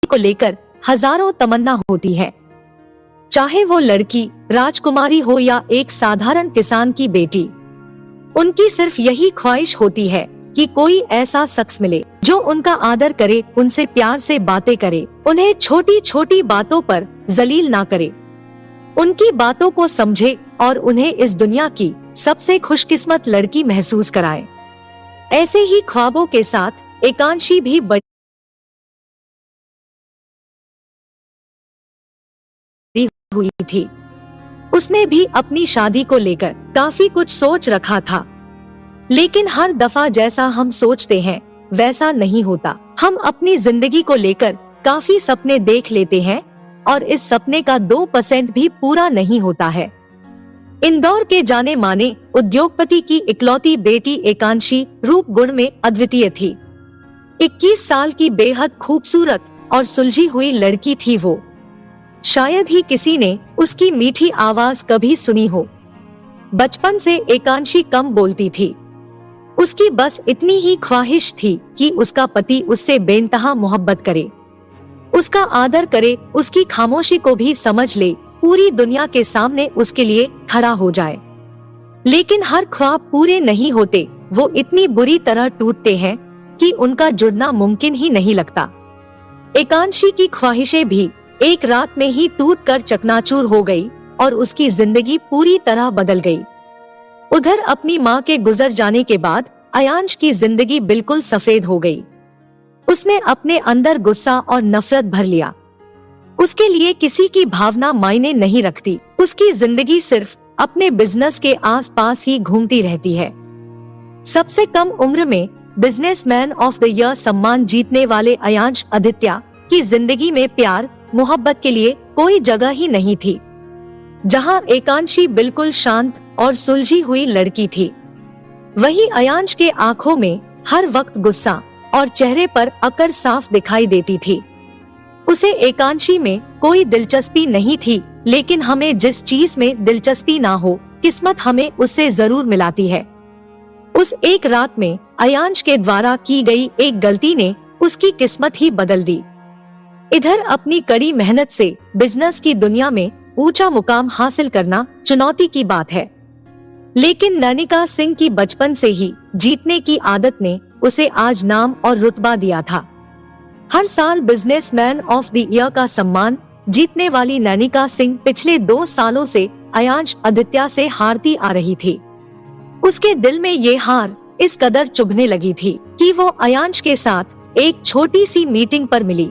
को लेकर हजारों तमन्ना होती है। चाहे वो लड़की राजकुमारी हो या एक साधारण किसान की बेटी, उनकी सिर्फ यही ख्वाहिश होती है कि कोई ऐसा शख्स मिले जो उनका आदर करे, उनसे प्यार से बातें करे, उन्हें छोटी छोटी बातों पर जलील ना करे, उनकी बातों को समझे और उन्हें इस दुनिया की सबसे खुशकिस्मत लड़की महसूस कराए। ऐसे ही ख्वाबों के साथ एकांशी भी बड़ी हुई थी। उसने भी अपनी शादी को लेकर काफी कुछ सोच रखा था, लेकिन हर दफा जैसा हम सोचते हैं वैसा नहीं होता। हम अपनी जिंदगी को लेकर काफी सपने देख लेते हैं और इस सपने का 2% भी पूरा नहीं होता है। इंदौर के जाने माने उद्योगपति की इकलौती बेटी एकांशी रूप गुण में अद्वितीय थी। 21 साल की बेहद खूबसूरत और सुलझी हुई लड़की थी वो। शायद ही किसी ने उसकी मीठी आवाज कभी सुनी हो। बचपन से एकांशी कम बोलती थी। उसकी बस इतनी ही ख्वाहिश थी कि उसका पति उससे बेइंतहा मोहब्बत करे, उसका आदर करे, उसकी खामोशी को भी समझ ले, पूरी दुनिया के सामने उसके लिए खड़ा हो जाए। लेकिन हर ख्वाब पूरे नहीं होते, वो इतनी बुरी तरह टूटते हैं कि उनका जुड़ना मुमकिन ही नहीं लगता। एकांशी की ख्वाहिशें भी एक रात में ही टूटकर चकनाचूर हो गई और उसकी जिंदगी पूरी तरह बदल गई। उधर अपनी माँ के गुजर जाने के बाद अयांश की जिंदगी बिल्कुल सफेद हो गई। उसने अपने अंदर गुस्सा और नफरत भर लिया। उसके लिए किसी की भावना मायने नहीं रखती। उसकी जिंदगी सिर्फ अपने बिजनेस के आसपास ही घूमती रहती है। सबसे कम उम्र में बिजनेसमैन ऑफ द ईयर सम्मान जीतने वाले अयांश आदित्य की जिंदगी में प्यार मोहब्बत के लिए कोई जगह ही नहीं थी। जहां एकांशी बिल्कुल शांत और सुलझी हुई लड़की थी, वहीं अयांश के आंखों में हर वक्त गुस्सा और चेहरे पर अकड़ साफ दिखाई देती थी। उसे एकांशी में कोई दिलचस्पी नहीं थी, लेकिन हमें जिस चीज में दिलचस्पी ना हो, किस्मत हमें उससे जरूर मिलाती है। उस एक रात में अयांश के द्वारा की गई एक गलती ने उसकी किस्मत ही बदल दी। इधर अपनी कड़ी मेहनत से बिजनेस की दुनिया में ऊंचा मुकाम हासिल करना चुनौती की बात है, लेकिन नैनिका सिंह की बचपन से ही जीतने की आदत ने उसे आज नाम और रुतबा दिया था। हर साल बिजनेसमैन ऑफ द ईयर का सम्मान जीतने वाली नैनिका सिंह पिछले 2 सालों से अयांश आदित्य से हारती आ रही थी। उसके दिल में ये हार इस कदर चुभने लगी थी कि वो अयांश के साथ एक छोटी सी मीटिंग पर मिली।